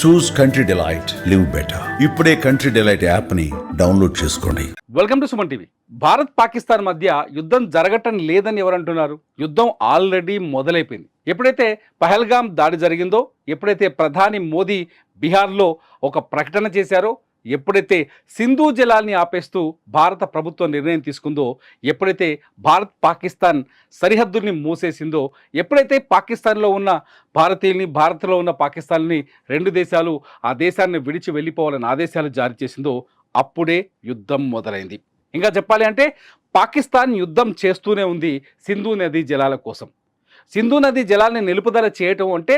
చూస్ country delight, live better. ఇప్పుడే country delight app ని download చేసుకోండి. Welcome to Suman TV. Bharat Pakistan మధ్య యుద్ధం జరగటం లేదని ఎవరంటున్నారు? యుద్ధం ఆల్రెడీ మొదలైపోయింది. ఎప్పుడైతే పహల్గామ్ దాడి జరిగిందో, ఎప్పుడైతే ప్రధాని మోదీ బీహార్లో ఒక ప్రకటన చేశారో, ఎప్పుడైతే సింధు జలాల్ని ఆపేస్తూ భారత ప్రభుత్వం నిర్ణయం తీసుకుందో, ఎప్పుడైతే భారత్ పాకిస్తాన్ సరిహద్దుల్ని మూసేసిందో, ఎప్పుడైతే పాకిస్తాన్లో ఉన్న భారతీయుల్ని, భారత్లో ఉన్న పాకిస్తాన్ని రెండు దేశాలు ఆ దేశాన్ని విడిచి వెళ్ళిపోవాలని ఆదేశాలు జారీ చేసిందో, అప్పుడే యుద్ధం మొదలైంది. ఇంకా చెప్పాలి అంటే పాకిస్తాన్ యుద్ధం చేస్తూనే ఉంది సింధు నదీ జలాల కోసం. సింధు నదీ జలాల్ని నిలుపుదల చేయటం అంటే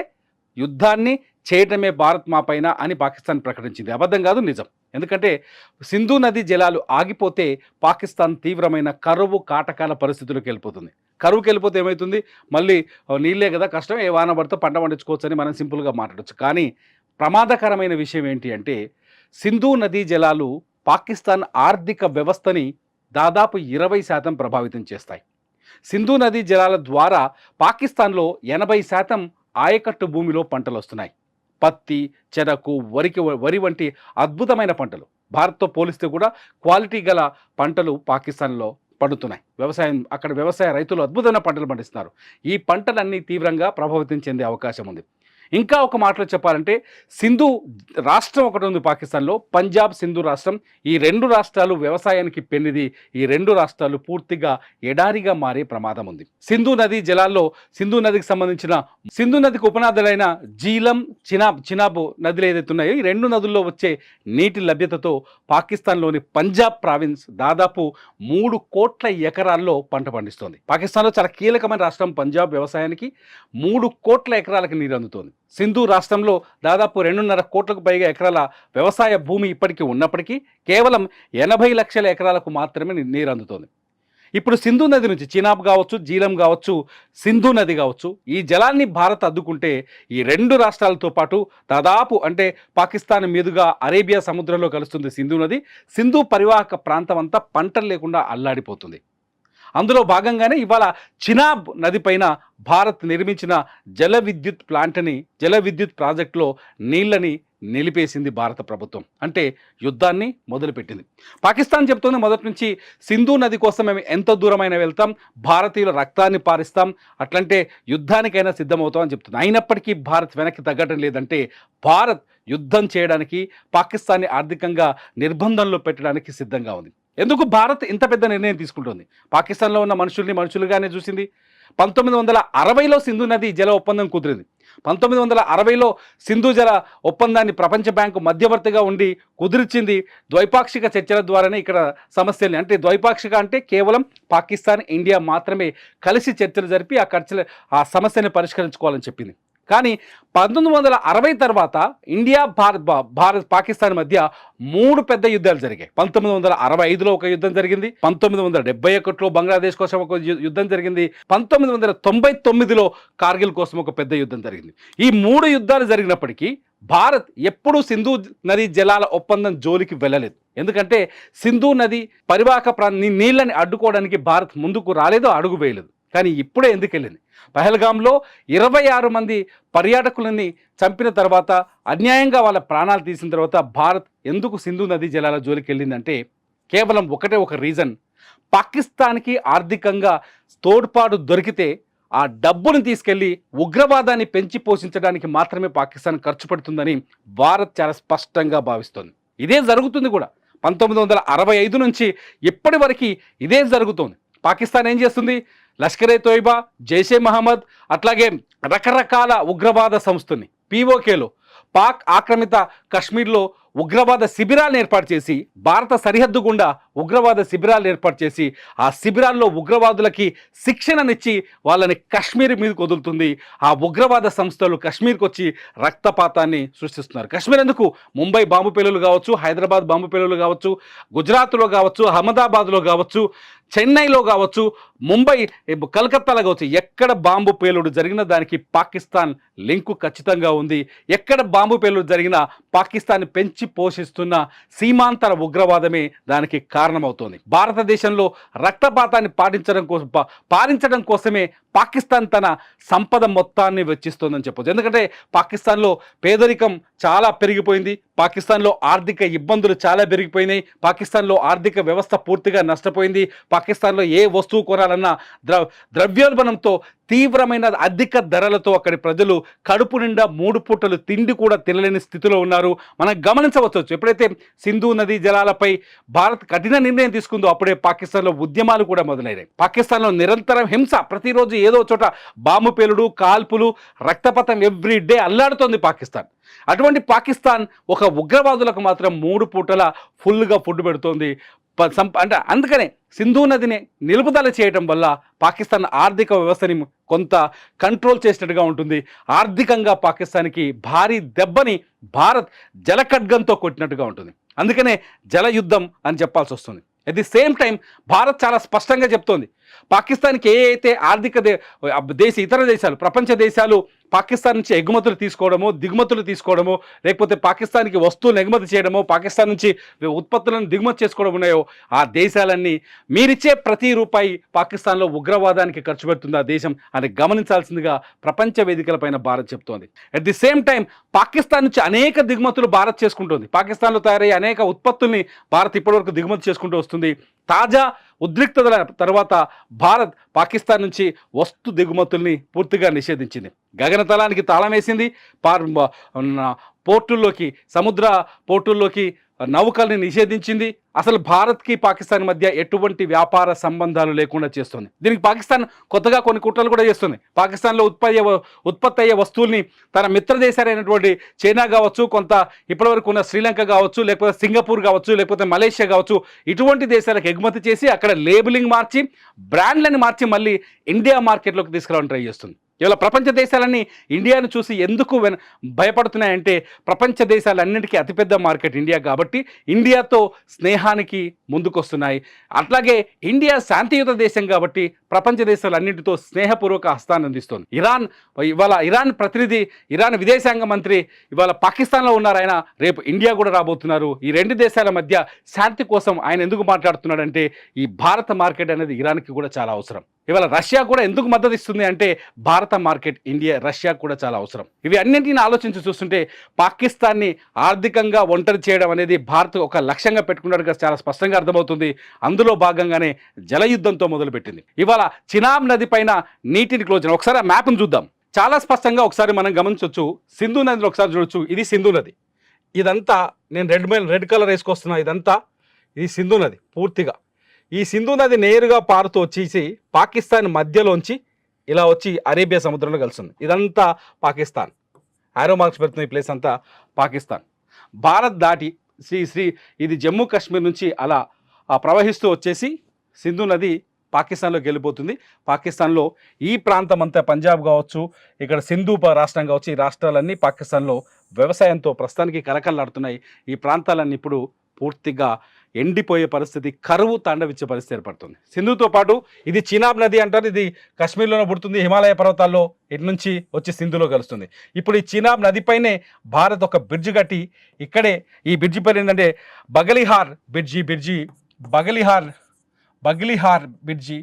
యుద్ధాన్ని చేయటమే భారత్ మా పైన అని పాకిస్తాన్ ప్రకటించింది. అబద్ధం కాదు, నిజం. ఎందుకంటే సింధు నదీ జలాలు ఆగిపోతే పాకిస్తాన్ తీవ్రమైన కరువు కాటకాల పరిస్థితులకు వెళ్ళిపోతుంది. కరువుకి వెళ్ళిపోతే ఏమవుతుంది? మళ్ళీ నీళ్ళే కదా, కష్టం, ఏ వాన పడితే పంట పండించుకోవచ్చు అని మనం సింపుల్గా మాట్లాడచ్చు. కానీ ప్రమాదకరమైన విషయం ఏంటి అంటే, సింధు నదీ జలాలు పాకిస్తాన్ ఆర్థిక వ్యవస్థని దాదాపు 20% ప్రభావితం చేస్తాయి. సింధు నదీ జలాల ద్వారా పాకిస్తాన్లో 80% ఆయకట్టు భూమిలో పంటలు వస్తున్నాయి. పత్తి, చెరకు, వరి వంటి అద్భుతమైన పంటలు, భారత్తో పోలిస్తే కూడా క్వాలిటీ గల పంటలు పాకిస్తాన్లో పండుతున్నాయి. అక్కడ వ్యవసాయ రైతులు అద్భుతమైన పంటలు పండిస్తున్నారు. ఈ పంటలన్నీ తీవ్రంగా ప్రభావితం చెందే అవకాశం ఉంది. ఇంకా ఒక మాటలో చెప్పాలంటే, సింధు రాష్ట్రం ఒకటి ఉంది పాకిస్తాన్లో, పంజాబ్ సింధు రాష్ట్రం. ఈ రెండు రాష్ట్రాలు వ్యవసాయానికి పెన్నిది. ఈ రెండు రాష్ట్రాలు పూర్తిగా ఎడారిగా మారే ప్రమాదం ఉంది. సింధు నదీ జలాల్లో సింధు నదికి సంబంధించిన సింధు నదికి ఉపనదులైన జీలం, చినాబ్ నదులు ఏదైతే ఉన్నాయో, ఈ రెండు నదుల్లో వచ్చే నీటి లభ్యతతో పాకిస్తాన్లోని పంజాబ్ ప్రావిన్స్ దాదాపు 3 కోట్ల ఎకరాల్లో పంట పండిస్తోంది. పాకిస్తాన్లో చాలా కీలకమైన రాష్ట్రం పంజాబ్. వ్యవసాయానికి 3 కోట్ల ఎకరాలకు నీరు అందుతోంది. సింధు రాష్ట్రంలో దాదాపు 2.5 కోట్లకు పైగా ఎకరాల వ్యవసాయ భూమి ఇప్పటికీ ఉన్నప్పటికీ కేవలం 80 లక్షల ఎకరాలకు మాత్రమే నీరు అందుతోంది. ఇప్పుడు సింధు నది నుంచి చినాబ్ కావచ్చు, జీలం కావచ్చు, సింధు నది కావచ్చు, ఈ జలాన్ని భారత్ అద్దుకుంటే ఈ రెండు రాష్ట్రాలతో పాటు దాదాపు అంటే పాకిస్తాన్ మీదుగా అరేబియా సముద్రంలో కలుస్తుంది సింధు నది. సింధు పరివాహక ప్రాంతం అంతా పంటలు లేకుండా అల్లాడిపోతుంది. అందులో భాగంగానే ఇవాళ చినాబ్ నది పైన భారత్ నిర్మించిన జల విద్యుత్ ప్రాజెక్టులో నీళ్ళని నిలిపేసింది భారత ప్రభుత్వం. అంటే యుద్ధాన్ని మొదలుపెట్టింది. పాకిస్తాన్ చెప్తుంది మొదటి నుంచి, సింధు నది కోసం మేము ఎంత దూరమైనా వెళ్తాం, భారతీయుల రక్తాన్ని పారిస్తాం, అట్లంటే యుద్ధానికైనా సిద్ధమవుతాం అని చెప్తుంది. అయినప్పటికీ భారత్ వెనక్కి తగ్గటం లేదంటే, భారత్ యుద్ధం చేయడానికి, పాకిస్తాన్ని ఆర్థికంగా నిర్బంధంలో పెట్టడానికి సిద్ధంగా ఉంది. ఎందుకు భారత్ ఇంత పెద్ద నిర్ణయం తీసుకుంటుంది? పాకిస్తాన్లో ఉన్న మనుషులుగానే చూసింది. 1960లో సింధు నది జల ఒప్పందం కుదిరింది. 1960లో సింధు జల ఒప్పందాన్ని ప్రపంచ బ్యాంకు మధ్యవర్తిగా ఉండి కుదిర్చింది. ద్వైపాక్షిక చర్చల ద్వారానే ఇక్కడ సమస్యల్ని, అంటే ద్వైపాక్షిక అంటే కేవలం పాకిస్తాన్, ఇండియా మాత్రమే కలిసి చర్చలు జరిపి ఆ సమస్యని పరిష్కరించుకోవాలని చెప్పింది. కానీ 1960 తర్వాత ఇండియా, పాకిస్తాన్ మధ్య 3 పెద్ద యుద్ధాలు జరిగాయి. 1965లో ఒక యుద్ధం జరిగింది, 1971లో బంగ్లాదేశ్ కోసం ఒక యుద్ధం జరిగింది, 1999లో కార్గిల్ కోసం ఒక పెద్ద యుద్ధం జరిగింది. ఈ 3 యుద్ధాలు జరిగినప్పటికీ భారత్ ఎప్పుడూ సింధు నది జలాల ఒప్పందం జోలికి వెళ్ళలేదు. ఎందుకంటే సింధు నది పరివాహక నీళ్ళని అడ్డుకోవడానికి భారత్ ముందుకు రాలేదు, అడుగు వేయలేదు. కానీ ఇప్పుడే ఎందుకు వెళ్ళింది? పహల్గామ్లో 26 మంది పర్యాటకులని చంపిన తర్వాత, అన్యాయంగా వాళ్ళ ప్రాణాలు తీసిన తర్వాత భారత్ ఎందుకు సింధు నదీ జలాల జోలికి వెళ్ళిందంటే, కేవలం ఒక రీజన్. పాకిస్తాన్కి ఆర్థికంగా తోడ్పాటు దొరికితే ఆ డబ్బును తీసుకెళ్లి ఉగ్రవాదాన్ని పెంచి పోషించడానికి మాత్రమే పాకిస్తాన్ ఖర్చు పెడుతుందని భారత్ చాలా స్పష్టంగా భావిస్తోంది. ఇదే జరుగుతుంది కూడా. 1965 నుంచి ఇప్పటి వరకు ఇదే జరుగుతోంది. పాకిస్తాన్ ఏం చేస్తుంది? లష్కరే తోయిబా, జైషే మహమ్మద్, అట్లాగే రకరకాల ఉగ్రవాద సంస్థని, పీఓకేలో, పాక్ ఆక్రమిత కశ్మీర్లో ఉగ్రవాద శిబిరాలను ఏర్పాటు చేసి, భారత సరిహద్దు గుండా ఉగ్రవాద శిబిరాలు ఏర్పాటు చేసి, ఆ శిబిరాల్లో ఉగ్రవాదులకి శిక్షణనిచ్చి వాళ్ళని కశ్మీర్ మీదకి వదులుతుంది. ఆ ఉగ్రవాద సంస్థలు కశ్మీర్కి వచ్చి రక్తపాతాన్ని సృష్టిస్తున్నారు. కశ్మీర్ ఎందుకు? ముంబై బాంబు పేలులు కావచ్చు, హైదరాబాద్ బాంబు పేలులు కావచ్చు, గుజరాత్లో కావచ్చు, అహ్మదాబాద్లో కావచ్చు, చెన్నైలో కావచ్చు, ముంబై, కలకత్తాలో కావచ్చు, ఎక్కడ బాంబు పేలుడు జరిగినా దానికి పాకిస్తాన్ లింకు ఖచ్చితంగా ఉంది. ఎక్కడ బాంబు పేలుడు జరిగినా పాకిస్తాన్ పెంచి పోషిస్తున్న సీమాంతర ఉగ్రవాదమే దానికి కారణం. కారణమవుతోంది. భారతదేశంలో రక్తపాతాన్ని పాలించడం కోసమే పాకిస్తాన్ తన సంపద మొత్తాన్ని వెచ్చిస్తోందని చెప్పొచ్చు. ఎందుకంటే పాకిస్తాన్లో పేదరికం చాలా పెరిగిపోయింది, పాకిస్తాన్లో ఆర్థిక ఇబ్బందులు చాలా పెరిగిపోయినాయి, పాకిస్తాన్లో ఆర్థిక వ్యవస్థ పూర్తిగా నష్టపోయింది, పాకిస్తాన్లో ఏ వస్తువు కొనాలన్నా ద్రవ్యోల్బణంతో తీవ్రమైన అధిక ధరలతో అక్కడి ప్రజలు కడుపు నిండా 3 పూటలు తిండి కూడా తినలేని స్థితిలో ఉన్నారు. మనం గమనించవచ్చు, ఎప్పుడైతే సింధు నదీ జలాలపై భారత్ కఠిన నిర్ణయం తీసుకుందో అప్పుడే పాకిస్తాన్లో ఉద్యమాలు కూడా మొదలైనాయి. పాకిస్తాన్లో నిరంతరం హింస, ప్రతిరోజు ఏదో చోట బాంబు పేలుడు, కాల్పులు, రక్తపాతం ఎవ్రీ డే అల్లాడుతోంది పాకిస్తాన్. అటువంటి పాకిస్తాన్ ఒక ఉగ్రవాదులకు మాత్రం 3 పూటల ఫుల్గా ఫుడ్ పెడుతోంది. అంటే అందుకనే సింధు నదిని నిలుపుదల చేయడం వల్ల పాకిస్తాన్ ఆర్థిక వ్యవస్థని కొంత కంట్రోల్ చేసినట్టుగా ఉంటుంది. ఆర్థికంగా పాకిస్తాన్కి భారీ దెబ్బని భారత్ జలఖడ్గంతో కొట్టినట్టుగా ఉంటుంది. అందుకనే జల యుద్ధం అని చెప్పాల్సి వస్తుంది. At the same time Bharat చాలా స్పష్టంగా చెప్తోంది, పాకిస్తాన్కి ఏ అయితే ఇతర దేశాలు, ప్రపంచ దేశాలు పాకిస్తాన్ నుంచి ఎగుమతులు తీసుకోవడమో, దిగుమతులు తీసుకోవడమో, లేకపోతే పాకిస్తాన్కి వస్తువులను ఎగుమతి చేయడమో, పాకిస్తాన్ నుంచి ఉత్పత్తులను దిగుమతి చేసుకోవడం ఉన్నాయో, ఆ దేశాలన్నీ మీరిచ్చే ప్రతి రూపాయి పాకిస్తాన్లో ఉగ్రవాదానికి ఖర్చు పెడుతుంది ఆ దేశం అని గమనించాల్సిందిగా ప్రపంచ వేదికలపైన భారత్ చెప్తోంది. At the same time Pakistan నుంచి అనేక దిగుమతులు భారత్ చేసుకుంటుంది. పాకిస్తాన్లో తయారయ్యే అనేక ఉత్పత్తుల్ని భారత్ ఇప్పటివరకు దిగుమతి చేసుకుంటూ వస్తుంది. తాజా ఉద్రిక్తతల తర్వాత భారత్ పాకిస్తాన్ నుంచి వస్తు దిగుమతుల్ని పూర్తిగా నిషేధించింది. గగనతలానికి తాళం వేసింది. పోర్టుల్లోకి, సముద్ర పోర్టుల్లోకి నౌకల్ని నిషేధించింది. అసలు భారత్కి పాకిస్తాన్ మధ్య ఎటువంటి వ్యాపార సంబంధాలు లేకుండా చేస్తుంది. దీనికి పాకిస్తాన్ కొత్తగా కొన్ని కుట్రలు కూడా చేస్తుంది. పాకిస్తాన్లో ఉత్పత్తి అయ్యే వస్తువుల్ని తన మిత్ర దేశాలైనటువంటి చైనా కావచ్చు, కొంత ఇప్పటివరకు ఉన్న శ్రీలంక కావచ్చు, లేకపోతే సింగపూర్ కావచ్చు, లేకపోతే మలేషియా కావచ్చు, ఇటువంటి దేశాలకు ఎగుమతి చేసి అక్కడ లేబులింగ్ మార్చి, బ్రాండ్లను మార్చి మళ్ళీ ఇండియా మార్కెట్లోకి తీసుకురావడం ట్రై చేస్తుంది. ఇవాళ ప్రపంచ దేశాలన్నీ ఇండియాను చూసి ఎందుకు భయపడుతున్నాయంటే, ప్రపంచ దేశాలన్నిటికీ అతిపెద్ద మార్కెట్ ఇండియా కాబట్టి ఇండియాతో స్నేహానికి ముందుకొస్తున్నాయి. అట్లాగే ఇండియా శాంతియుత దేశం కాబట్టి ప్రపంచ దేశాలన్నింటితో స్నేహపూర్వక హస్తాన్ని అందిస్తుంది. ఇరాన్ విదేశాంగ మంత్రి ఇవాళ పాకిస్తాన్లో ఉన్నారు. ఆయన రేపు ఇండియా కూడా రాబోతున్నారు. ఈ 2 దేశాల మధ్య శాంతి కోసం ఆయన ఎందుకు మాట్లాడుతున్నాడంటే, ఈ భారత మార్కెట్ అనేది ఇరాన్కి కూడా చాలా అవసరం. ఇవాళ రష్యా కూడా ఎందుకు మద్దతు ఇస్తుంది అంటే, భారత మార్కెట్ రష్యా కూడా చాలా అవసరం. ఇవి అన్నింటిని ఆలోచించి చూస్తుంటే పాకిస్తాన్ని ఆర్థికంగా ఒంటరి చేయడం అనేది భారత్ ఒక లక్ష్యంగా పెట్టుకున్నట్టుగా చాలా స్పష్టంగా అర్థమవుతుంది. అందులో భాగంగానే జలయుద్ధంతో మొదలుపెట్టింది. ఇవాళ చినాబ్ నది పైన నీటిని క్లోజ్. ఒకసారి ఆ మ్యాప్ను చూద్దాం. చాలా స్పష్టంగా ఒకసారి మనం గమనించవచ్చు. సింధు నదిలో ఒకసారి చూడొచ్చు. ఇది సింధు నది. ఇదంతా నేను రెడ్ కలర్ వేసుకొస్తున్నా. ఇది సింధు నది పూర్తిగా. ఈ సింధు నది నేరుగా పారుతూ వచ్చేసి పాకిస్తాన్ మధ్యలోంచి ఇలా వచ్చి అరేబియా సముద్రంలో కలుస్తుంది. ఇదంతా పాకిస్తాన్. ఆరో మార్క్స్ పెడుతున్న ఈ ప్లేస్ అంతా పాకిస్తాన్. భారత్ దాటి ఇది జమ్మూ కాశ్మీర్ నుంచి అలా ప్రవహిస్తూ వచ్చేసి సింధు నది పాకిస్తాన్లోకి వెళ్ళిపోతుంది. పాకిస్తాన్లో ఈ ప్రాంతం అంతా, పంజాబ్ కావచ్చు, ఇక్కడ సింధు రాష్ట్రం కావచ్చు, ఈ రాష్ట్రాలన్నీ పాకిస్తాన్లో వ్యవసాయంతో ప్రస్తుతానికి కలకల్లాడుతున్నాయి. ఈ ప్రాంతాలన్నీ ఇప్పుడు పూర్తిగా ఎండిపోయే పరిస్థితి, కరువు తాండవించే పరిస్థితి ఏర్పడుతుంది. సింధుతో పాటు ఇది చినాబ్ నది అంటారు. ఇది కాశ్మీర్లోనే పుడుతుంది. హిమాలయ పర్వతాల్లో ఇటు నుంచి వచ్చి సింధులో కలుస్తుంది. ఇప్పుడు ఈ చినాబ్ నదిపైనే భారత్ ఒక బ్రిడ్జ్ కట్టి, ఇక్కడే ఈ బ్రిడ్జి పైన ఏంటంటే బగలిహార్ బ్రిడ్జి.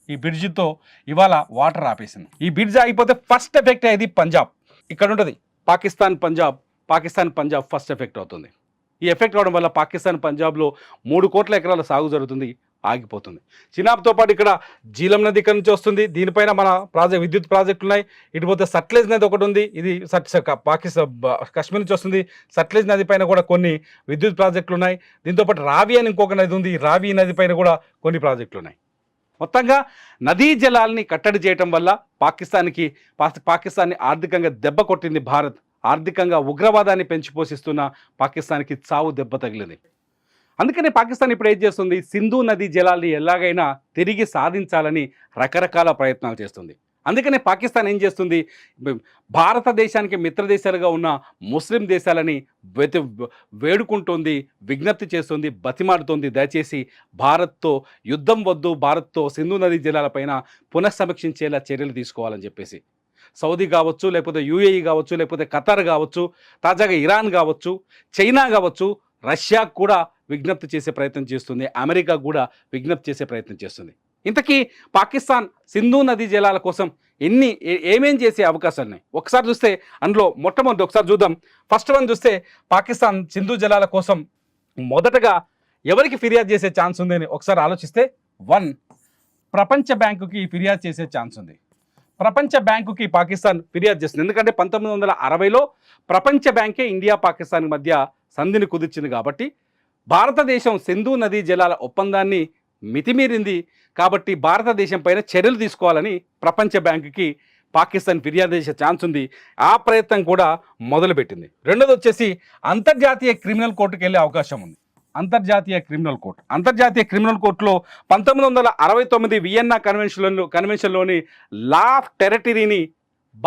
ఈ బ్రిడ్జితో ఇవాళ వాటర్ ఆపేసింది. ఈ బ్రిడ్జ్ ఆగిపోతే ఫస్ట్ ఎఫెక్ట్ అయ్యేది పంజాబ్. ఇక్కడ ఉంటుంది పాకిస్తాన్ పంజాబ్ ఫస్ట్ ఎఫెక్ట్ అవుతుంది. ఈ ఎఫెక్ట్ అవడం వల్ల పాకిస్తాన్ పంజాబ్లో 3 కోట్ల ఎకరాల సాగు జరుగుతుంది, ఆగిపోతుంది. చినాబ్తో పాటు ఇక్కడ జీలం నది ఇక్కడ నుంచి వస్తుంది. దీనిపైన మన విద్యుత్ ప్రాజెక్టులు ఉన్నాయి. ఇటుపోతే సట్లెజ్ నది ఒకటి ఉంది. ఇది కాశ్మీర్ నుంచి వస్తుంది. సట్లెజ్ నది పైన కూడా కొన్ని విద్యుత్ ప్రాజెక్టులు ఉన్నాయి. దీంతోపాటు రావి అని ఇంకొక నది ఉంది. రావి నది పైన కూడా కొన్ని ప్రాజెక్టులు ఉన్నాయి. మొత్తంగా నదీ జలాల్ని కట్టడి చేయడం వల్ల పాకిస్తాన్ని ఆర్థికంగా దెబ్బ కొట్టింది భారత్. ఆర్థికంగా ఉగ్రవాదాన్ని పెంచిపోషిస్తున్న పాకిస్తాన్కి చావు దెబ్బ తగిలింది. అందుకనే పాకిస్తాన్ ఇప్పుడు ఏం చేస్తుంది, సింధు నదీ జలాల్ని ఎలాగైనా తిరిగి సాధించాలని రకరకాల ప్రయత్నాలు చేస్తుంది. అందుకనే పాకిస్తాన్ ఏం చేస్తుంది, భారతదేశానికి మిత్రదేశాలుగా ఉన్న ముస్లిం దేశాలని వేడుకుంటోంది, విజ్ఞప్తి చేస్తుంది, బతిమాడుతోంది, దయచేసి భారత్తో యుద్ధం వద్దు, భారత్తో సింధు నదీ జలాలపైన పునఃసమీక్షించేలా చర్యలు తీసుకోవాలని చెప్పేసి. సౌదీ కావచ్చు, లేకపోతే యూఏఈ కావచ్చు, లేకపోతే ఖతార్ కావచ్చు, తాజాగా ఇరాన్ కావచ్చు, చైనా కావచ్చు, రష్యా కూడా విజ్ఞప్తి చేసే ప్రయత్నం చేస్తుంది, అమెరికా కూడా విజ్ఞప్తి చేసే ప్రయత్నం చేస్తుంది. ఇంతకీ పాకిస్తాన్ సింధు నదీ జలాల కోసం ఏమేం చేసే అవకాశాలు ఉన్నాయి ఒకసారి చూస్తే, అందులో మొట్టమొదటి ఒకసారి చూద్దాం. ఫస్ట్ వన్ చూస్తే పాకిస్తాన్ సింధు జలాల కోసం మొదటగా ఎవరికి ఫిర్యాదు చేసే ఛాన్స్ ఉంది అని ఒకసారి ఆలోచిస్తే, 1 ప్రపంచ బ్యాంకుకి ఫిర్యాదు చేసే ఛాన్స్ ఉంది. ప్రపంచ బ్యాంకుకి పాకిస్తాన్ ఫిర్యాదు చేస్తుంది, ఎందుకంటే 1960లో ప్రపంచ బ్యాంకే ఇండియా పాకిస్తాన్ మధ్య సంధిని కుదిర్చింది. కాబట్టి భారతదేశం సింధు నదీ జలాల ఒప్పందాన్ని మితిమీరింది, కాబట్టి భారతదేశం పైన చర్యలు తీసుకోవాలని ప్రపంచ బ్యాంకుకి పాకిస్తాన్ ఫిర్యాదు చేసే ఛాన్స్ ఉంది. ఆ ప్రయత్నం కూడా మొదలుపెట్టింది. రెండోది వచ్చేసి అంతర్జాతీయ క్రిమినల్ కోర్టుకు వెళ్ళే అవకాశం ఉంది. అంతర్జాతీయ క్రిమినల్ కోర్టులో 1969 వియన్నా కన్వెన్షన్లోని లా ఆఫ్ టెరిటరీని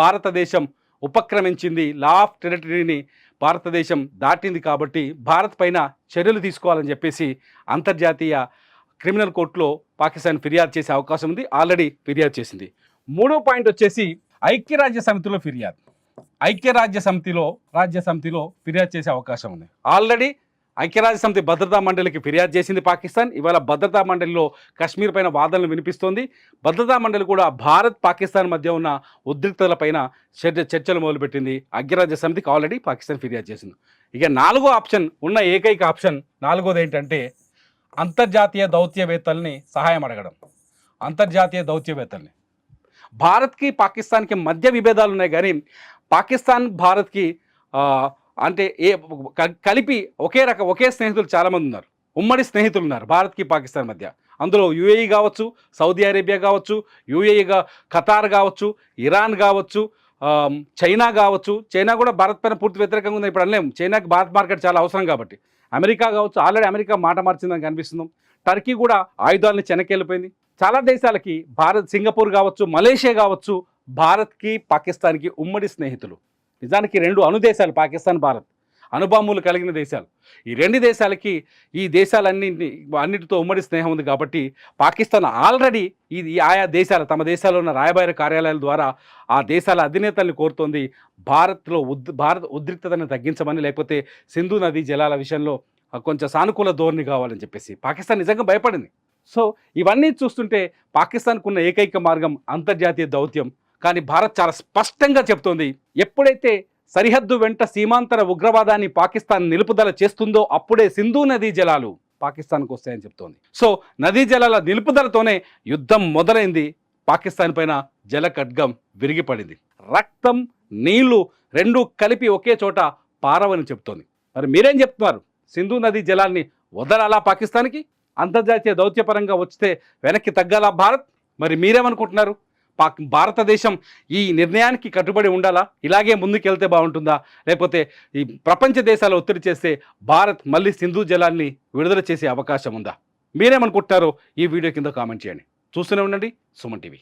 భారతదేశం ఉపక్రమించింది. లా ఆఫ్ టెరిటరీని భారతదేశం దాటింది, కాబట్టి భారత్ పైన చర్యలు తీసుకోవాలని చెప్పేసి అంతర్జాతీయ క్రిమినల్ కోర్టులో పాకిస్తాన్ ఫిర్యాదు చేసే అవకాశం ఉంది. ఆల్రెడీ ఫిర్యాదు చేసింది. మూడో పాయింట్ వచ్చేసి ఐక్యరాజ్య సమితిలో ఫిర్యాదు. రాజ్య సమితిలో ఫిర్యాదు చేసే అవకాశం ఉంది. ఆల్రెడీ ఐక్యరాజ్య సమితి భద్రతా మండలికి ఫిర్యాదు చేసింది పాకిస్తాన్. ఇవాళ భద్రతా మండలిలో కశ్మీర్ పైన వాదనలు వినిపిస్తోంది. భద్రతా మండలి కూడా భారత్ పాకిస్తాన్ మధ్య ఉన్న ఉద్రిక్తతలపైన చర్చలు మొదలుపెట్టింది. ఐక్యరాజ్య సమితికి ఆల్రెడీ పాకిస్తాన్ ఫిర్యాదు చేసింది. ఇక నాలుగో ఆప్షన్, ఉన్న ఏకైక ఆప్షన్ నాలుగోది ఏంటంటే అంతర్జాతీయ దౌత్యవేత్తల్ని సహాయం అడగడం. భారత్కి పాకిస్తాన్కి మధ్య విభేదాలు ఉన్నాయి, కానీ పాకిస్తాన్ భారత్కి అంటే కలిపి ఒకే స్నేహితులు చాలామంది ఉన్నారు. ఉమ్మడి స్నేహితులు ఉన్నారు భారత్కి పాకిస్తాన్ మధ్య. అందులో యుఏఈ కావచ్చు, సౌదీ అరేబియా కావచ్చు, ఖతార్ కావచ్చు, ఇరాన్ కావచ్చు, చైనా కావచ్చు. చైనా కూడా భారత్ పైన పూర్తి వ్యతిరేకంగా ఉంది. ఇప్పుడు అనలేము, చైనాకి భారత్ మార్కెట్ చాలా అవసరం కాబట్టి. అమెరికా కావచ్చు, ఆల్రెడీ అమెరికా మాట మార్చిందని కనిపిస్తుంది. టర్కీ కూడా ఆయుధాలని వెనకెళ్ళిపోయింది. చాలా దేశాలకి సింగపూర్ కావచ్చు, మలేషియా కావచ్చు, భారత్కి పాకిస్తాన్కి ఉమ్మడి స్నేహితులు. నిజానికి 2 అణుదేశాలు పాకిస్తాన్, భారత్ అణుబాంబులు కలిగిన దేశాలు. ఈ 2 దేశాలకి ఈ దేశాలన్నిటితో ఉమ్మడి స్నేహం ఉంది. కాబట్టి పాకిస్తాన్ ఆల్రెడీ ఆయా దేశాలు తమ దేశాల్లో ఉన్న రాయబార కార్యాలయాల ద్వారా ఆ దేశాల అధినేతల్ని కోరుతోంది భారత్ ఉద్రిక్తతను తగ్గించమని, లేకపోతే సింధు నదీ జలాల విషయంలో కొంచెం సానుకూల ధోరణి కావాలని చెప్పేసి. పాకిస్తాన్ నిజంగా భయపడింది. సో ఇవన్నీ చూస్తుంటే పాకిస్తాన్కు ఉన్న ఏకైక మార్గం అంతర్జాతీయ దౌత్యం. కానీ భారత్ చాలా స్పష్టంగా చెప్తోంది, ఎప్పుడైతే సరిహద్దు వెంట సీమాంతర ఉగ్రవాదాన్ని పాకిస్తాన్ నిలుపుదల చేస్తుందో అప్పుడే సింధు నదీ జలాలు పాకిస్తాన్కు వస్తాయని చెప్తోంది. సో నదీ జలాల నిలుపుదలతోనే యుద్ధం మొదలైంది. పాకిస్తాన్ పైన జల ఖడ్గం విరిగిపడింది. రక్తం, నీళ్లు 2 కలిపి ఒకే చోట పారవని చెప్తోంది. మరి మీరేం చెప్తున్నారు? సింధు నదీ జలాల్ని వదలాలా పాకిస్తాన్కి? అంతర్జాతీయ దౌత్యపరంగా వస్తే వెనక్కి తగ్గాలా భారత్? మరి మీరేమనుకుంటున్నారు? భారతదేశం ఈ నిర్ణయానికి కట్టుబడి ఉండాలా? ఇలాగే ముందుకెళ్తే బాగుంటుందా? లేకపోతే ఈ ప్రపంచ దేశాలు ఒత్తిడి చేస్తే భారత్ మళ్ళీ సింధు జలాన్ని విడుదల చేసే అవకాశం ఉందా? మీరేమనుకుంటున్నారో ఈ వీడియో కింద కామెంట్ చేయండి. చూస్తూనే ఉండండి సుమన్ టీవీ.